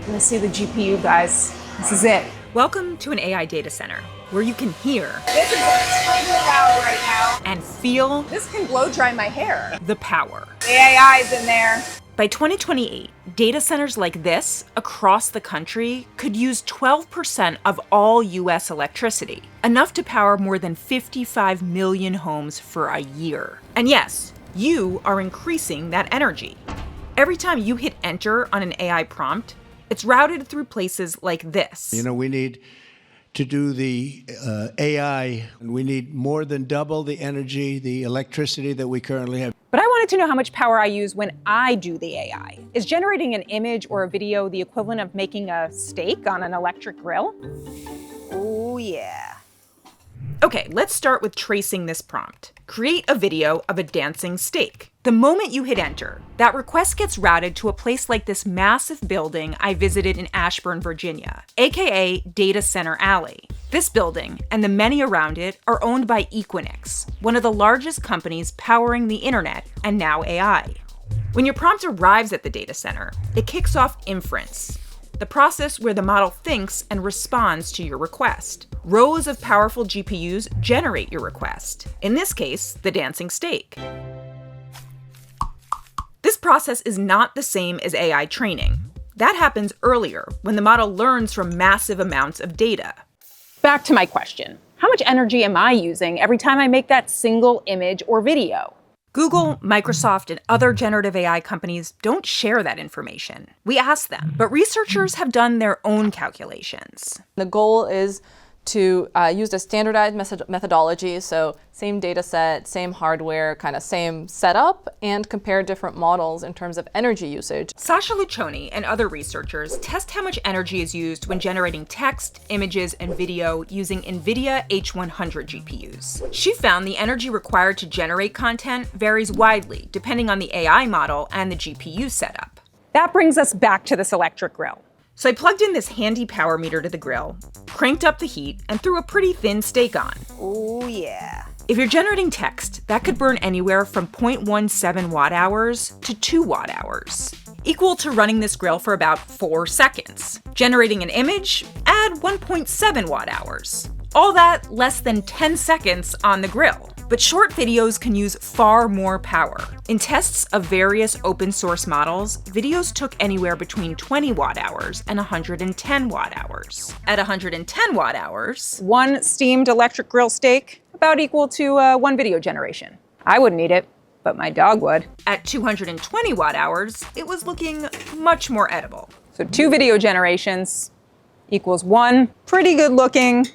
Let me see the GPU, guys. This is it. Welcome to an AI data center where you can hear. This is extremely loud right now. And feel. This can blow dry my hair. The power. The AI's in there. By 2028, data centers like this across the country could use 12% of all US electricity, enough to power more than 55 million homes for a year. And yes, you are increasing that energy. Every time you hit enter on an AI prompt, it's routed through places like this. We need to do the AI, and we need more than double the energy, the electricity that we currently have. But I wanted to know how much power I use when I do the AI. Is generating an image or a video the equivalent of making a steak on an electric grill? Oh yeah. Okay, let's start with tracing this prompt. Create a video of a dancing steak. The moment you hit enter, that request gets routed to a place like this massive building I visited in Ashburn, Virginia, aka Data Center Alley. This building, and the many around it, are owned by Equinix, one of the largest companies powering the internet and now AI. When your prompt arrives at the data center, it kicks off inference, the process where the model thinks and responds to your request. Rows of powerful GPUs generate your request, in this case, the dancing steak. This process is not the same as AI training. That happens earlier, when the model learns from massive amounts of data. Back to my question. How much energy am I using every time I make that single image or video? Google, Microsoft, and other generative AI companies don't share that information. We asked them, but researchers have done their own calculations. The goal is to use a standardized methodology, so same data set, same hardware, kind of same setup, and compare different models in terms of energy usage. Sasha Lucioni and other researchers test how much energy is used when generating text, images, and video using Nvidia H100 GPUs. She found the energy required to generate content varies widely depending on the AI model and the GPU setup. That brings us back to this electric grill. So I plugged in this handy power meter to the grill, cranked up the heat, and threw a pretty thin steak on. Oh yeah. If you're generating text, that could burn anywhere from 0.17 watt-hours to 2 watt-hours, equal to running this grill for about 4 seconds. Generating an image, add 1.7 watt-hours. All that less than 10 seconds on the grill. But short videos can use far more power. In tests of various open source models, videos took anywhere between 20 watt-hours and 110 watt-hours. At 110 watt-hours, one steamed electric grill steak, about equal to one video generation. I wouldn't eat it, but my dog would. At 220 watt-hours, it was looking much more edible. So 2 video generations equals 1 pretty good looking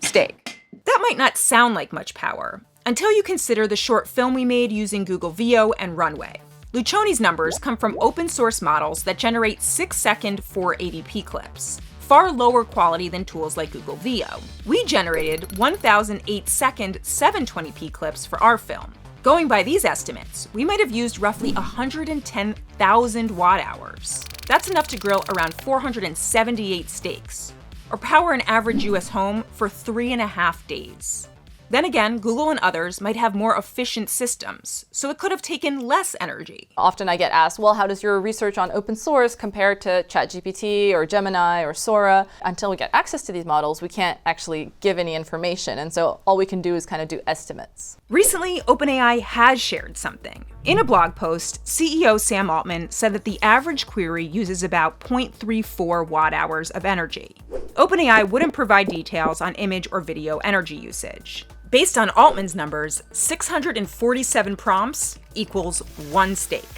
steak. That might not sound like much power, until you consider the short film we made using Google Veo and Runway. Lucioni's numbers come from open source models that generate 6-second 480p clips, far lower quality than tools like Google Veo. We generated 1,008-second 720p clips for our film. Going by these estimates, we might have used roughly 110,000 watt-hours. That's enough to grill around 478 steaks, or power an average US home for 3.5 days. Then again, Google and others might have more efficient systems, so it could have taken less energy. Often I get asked, well, how does your research on open source compare to ChatGPT or Gemini or Sora? Until we get access to these models, we can't actually give any information, and so all we can do is kind of do estimates. Recently, OpenAI has shared something. In a blog post, CEO Sam Altman said that the average query uses about 0.34 watt-hours of energy. OpenAI wouldn't provide details on image or video energy usage. Based on Altman's numbers, 647 prompts equals 1 steak.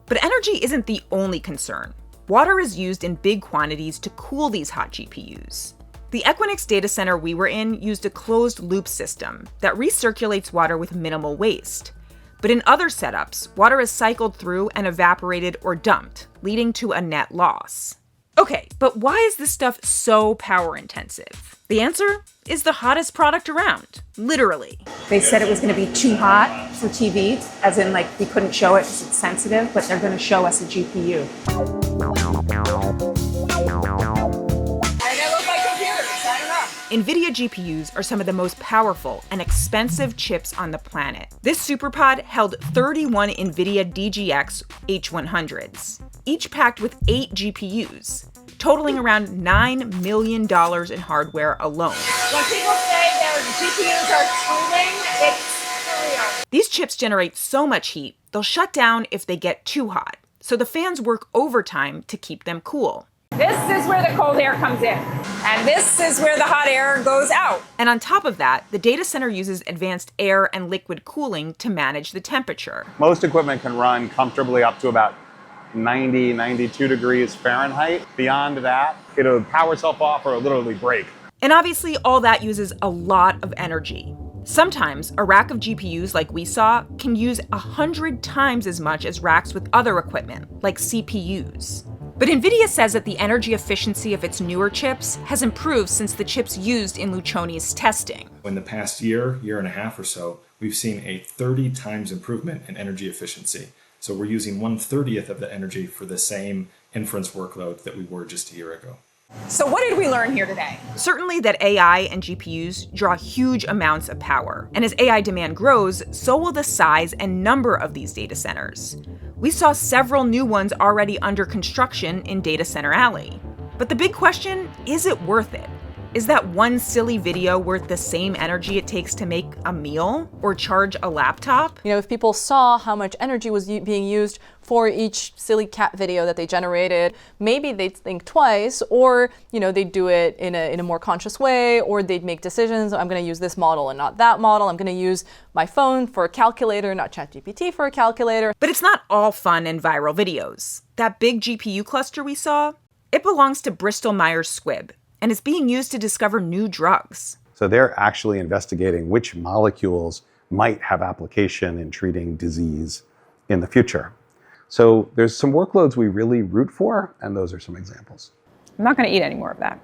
But energy isn't the only concern. Water is used in big quantities to cool these hot GPUs. The Equinix data center we were in used a closed-loop system that recirculates water with minimal waste. But in other setups, water is cycled through and evaporated or dumped, leading to a net loss. Okay, but why is this stuff so power-intensive? The answer is the hottest product around, literally. They said it was going to be too hot for TV, as in like we couldn't show it because it's sensitive, but they're going to show us a GPU. Nvidia GPUs are some of the most powerful and expensive chips on the planet. This superpod held 31 Nvidia DGX H100s. each packed with 8 GPUs, totaling around $9 million in hardware alone. When people say their GPUs are cooling, it's real. These chips generate so much heat, they'll shut down if they get too hot. So the fans work overtime to keep them cool. This is where the cold air comes in, and this is where the hot air goes out. And on top of that, the data center uses advanced air and liquid cooling to manage the temperature. Most equipment can run comfortably up to about 90, 92 degrees Fahrenheit. Beyond that, it'll power itself off or literally break. And obviously, all that uses a lot of energy. Sometimes, a rack of GPUs like we saw can use 100 times as much as racks with other equipment, like CPUs. But Nvidia says that the energy efficiency of its newer chips has improved since the chips used in Lucioni's testing. In the past year and a half or so, we've seen a 30 times improvement in energy efficiency. So we're using 1/30th of the energy for the same inference workload that we were just a year ago. So what did we learn here today? Certainly that AI and GPUs draw huge amounts of power. And as AI demand grows, so will the size and number of these data centers. We saw several new ones already under construction in Data Center Alley. But the big question, is it worth it? Is that one silly video worth the same energy it takes to make a meal or charge a laptop? You know, if people saw how much energy was being used for each silly cat video that they generated, maybe they'd think twice, or they'd do it in a more conscious way, or they'd make decisions. I'm going to use this model and not that model. I'm going to use my phone for a calculator, not ChatGPT for a calculator. But it's not all fun and viral videos. That big GPU cluster we saw, it belongs to Bristol Myers Squibb, and it's being used to discover new drugs. So they're actually investigating which molecules might have application in treating disease in the future. So there's some workloads we really root for, and those are some examples. I'm not going to eat any more of that.